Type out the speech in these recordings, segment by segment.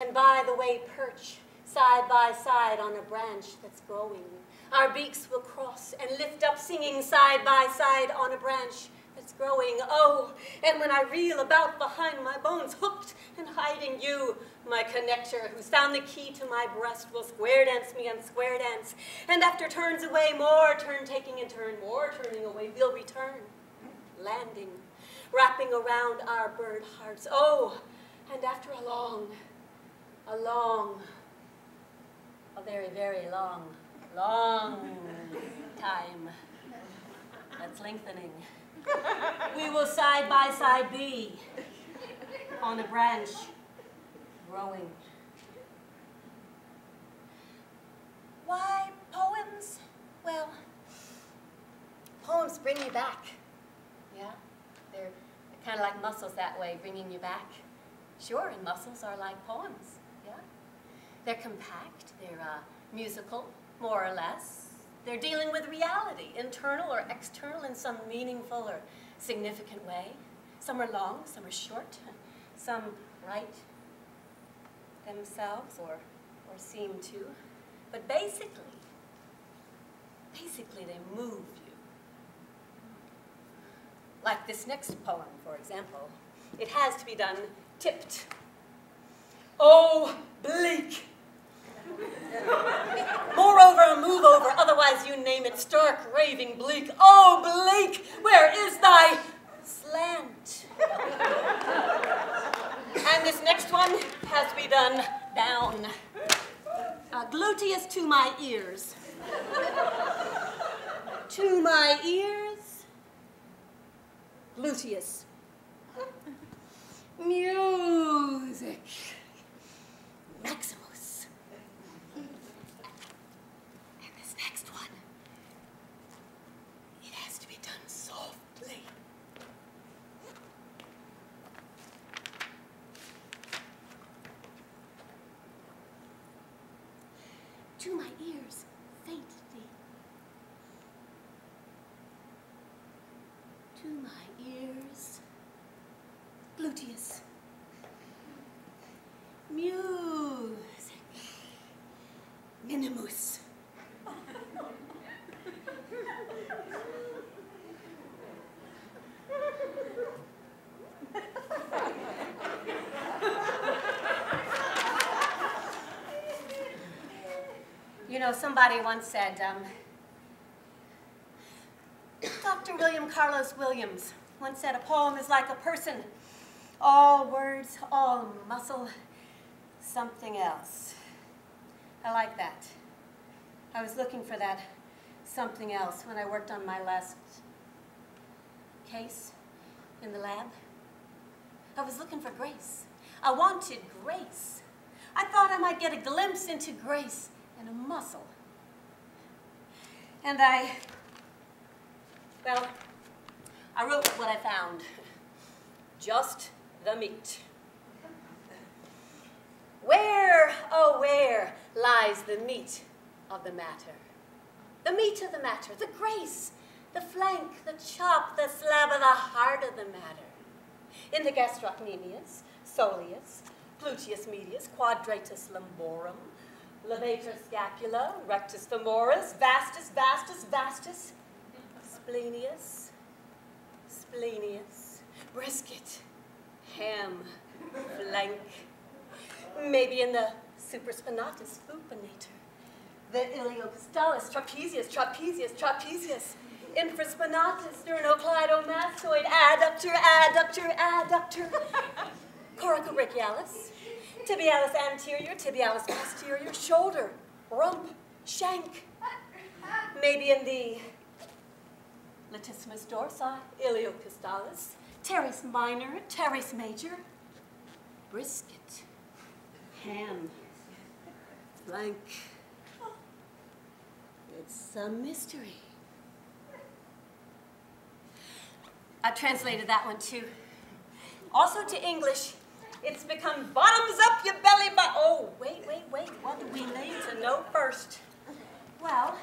And by the way, perch side by side on a branch that's growing. Our beaks will cross and lift up singing side by side on a branch that's growing. Oh, and when I reel about behind my bones, hooked and hiding you, my connector, who's found the key to my breast, will square dance me and square dance. And after turns away, more turn taking and turn, more turning away, we'll return, landing, wrapping around our bird hearts. Oh, and after a very, very long time that's lengthening, we will side by side be on a branch growing. Why poems? Well, poems bring you back. Yeah, they're kind of like muscles that way, bringing you back. Sure, and muscles are like poems. Yeah, they're compact, they're musical, more or less. They're dealing with reality, internal or external, in some meaningful or significant way. Some are long, some are short, some write themselves or seem to. But basically they move you. Like this next poem, for example. It has to be done tipped. Oh, bleak. Moreover, a move over, otherwise you name it, stark, raving, bleak. Oh, bleak, where is thy slant? And this next one has to be done down. Gluteus to my ears. To my ears, gluteus. Music. Maximus. And this next one, it has to be done softly. To my ears, faintly. To my ears, gluteus. Music. Minimus. You know, somebody once said, Dr. William Carlos Williams once said, a poem is like a person. All words, all muscle, something else. I like that. I was looking for that something else when I worked on my last case in the lab. I was looking for grace. I wanted grace. I thought I might get a glimpse into grace in a muscle. And I wrote what I found. Just the meat. Where, oh where, lies the meat of the matter? The meat of the matter, the grace, the flank, the chop, the slab of the heart of the matter. In the gastrocnemius, soleus, gluteus medius, quadratus lumborum, levator scapula, rectus femoris, vastus, vastus, vastus, splenius, splenius, brisket, ham, flank, maybe in the supraspinatus supinator, the iliocostalis, trapezius, trapezius, trapezius, infraspinatus, sternocleidomastoid, adductor, adductor, adductor, coracobrachialis, tibialis anterior, tibialis posterior, shoulder, rump, shank, maybe in the latissimus dorsi, iliocostalis, teres minor, teres major, brisket, ham, flank. It's a mystery. I translated that one too. Also to English, it's become bottoms up your belly but oh, wait, what do we need to know first? Well,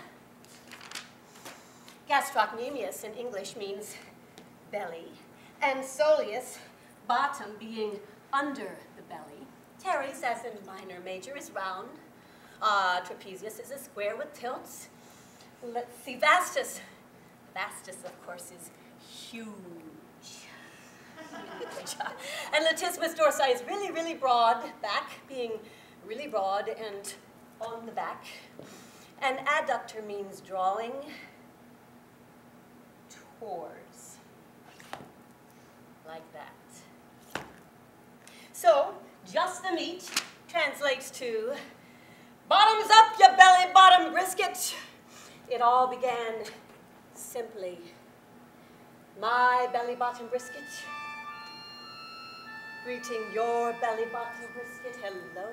gastrocnemius in English means belly, and soleus, bottom, being under the belly, Teres, as in minor major, is round. Trapezius is a square with tilts. Let's see, vastus. Vastus, of course, is huge. And latissimus dorsi is really, really broad, back being really broad and on the back. And adductor means drawing towards, like that. So, just the meat translates to, bottoms up, you belly bottom brisket. It all began simply, my belly bottom brisket, greeting your belly bottom brisket, hello.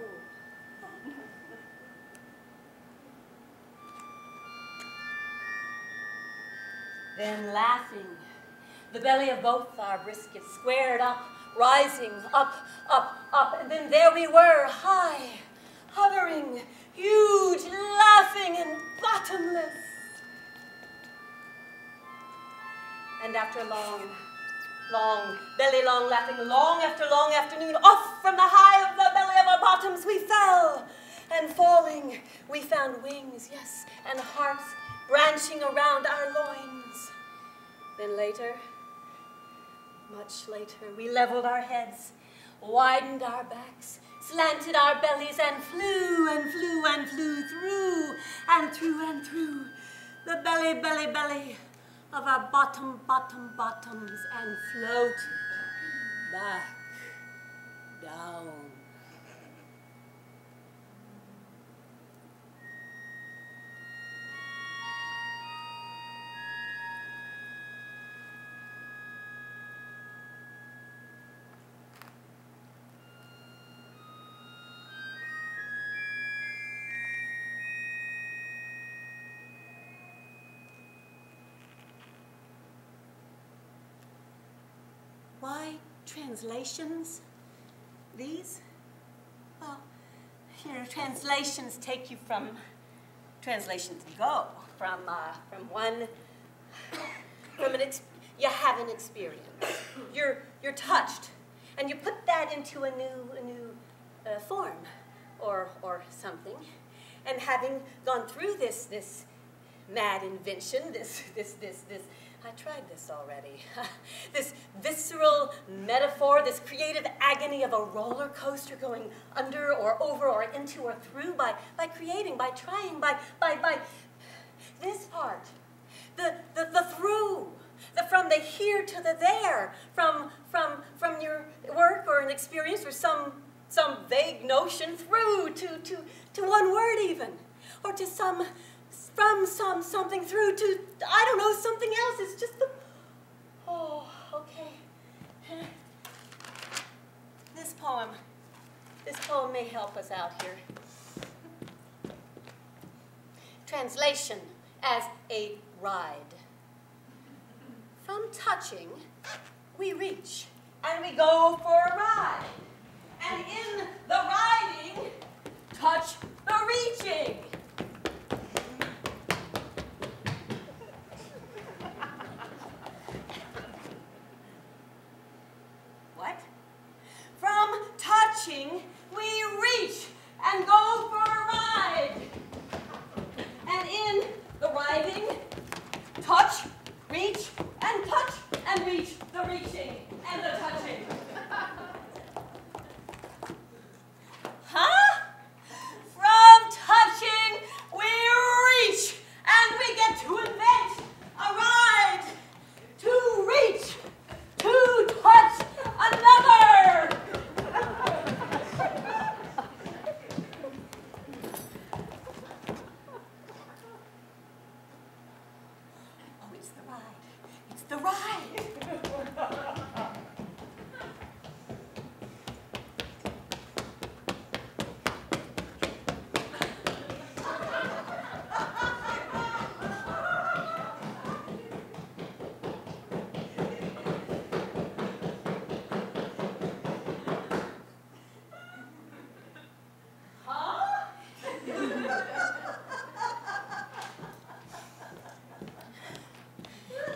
Then laughing, the belly of both our briskets squared up, rising, up, up, up, and then there we were, high, hovering, huge, laughing, and bottomless. And after long, belly long laughing, long afternoon, off from the high of the belly of our bottoms we fell, and falling, we found wings, yes, and hearts branching around our loins. Then later, much later, we leveled our heads, widened our backs, slanted our bellies, and flew and flew and flew through and through and through the belly, belly, belly of our bottom, bottom, bottoms, and floated back down. Why translations? These? Well, translations take you from, translations go from you have an experience. You're touched, and you put that into a new form, or something, and having gone through this mad invention, this. I tried this already. This visceral metaphor, this creative agony of a roller coaster going under or over or into or through by creating, by trying, by this part, the through, the from the here to the there, from your work or an experience or some vague notion through to one word even, or to from something through to, I don't know, something else. It's just the, oh, okay. This poem may help us out here. Translation as a ride. From touching, we reach, and we go for a ride. And in the riding, touch the reaching. We reach and go for a ride. And in the riding, touch, reach, and reach the reaching and the touching. Huh? From touching, we reach, and we get to invent a ride. To reach, to touch another. The ride.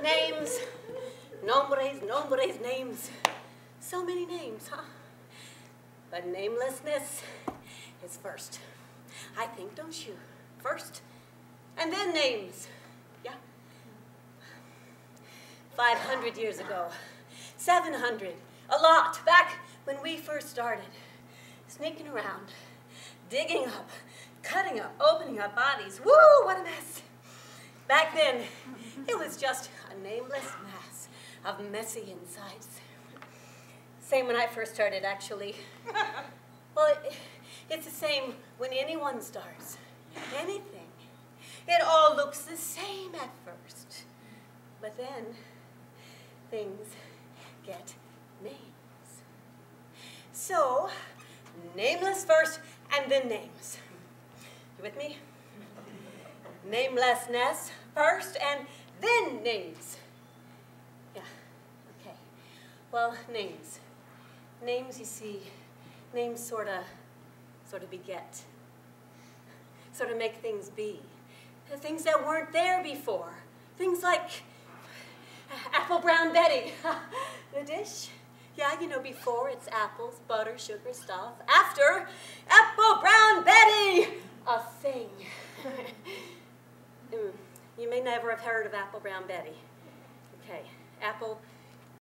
Names, nombres, names. So many names, huh? But namelessness is first. I think, don't you? First, and then names. Yeah? 500 years ago, 700, a lot, back when we first started, sneaking around, digging up, cutting up, opening up bodies. Woo, what a mess. Back then, it was just a nameless mass of messy insides. Same when I first started, actually. Well, it's the same when anyone starts. Anything. It all looks the same at first. But then, things get names. So, nameless first, and then names. You with me? Namelessness first, and then names. Yeah, okay. Well, names. Names, you see, names sort of beget. Sort of make things be. Things that weren't there before. Things like Apple Brown Betty. The dish? Yeah, you know, before it's apples, butter, sugar, stuff. After, Apple Brown Betty! A thing. You may never have heard of Apple Brown Betty. Okay, Apple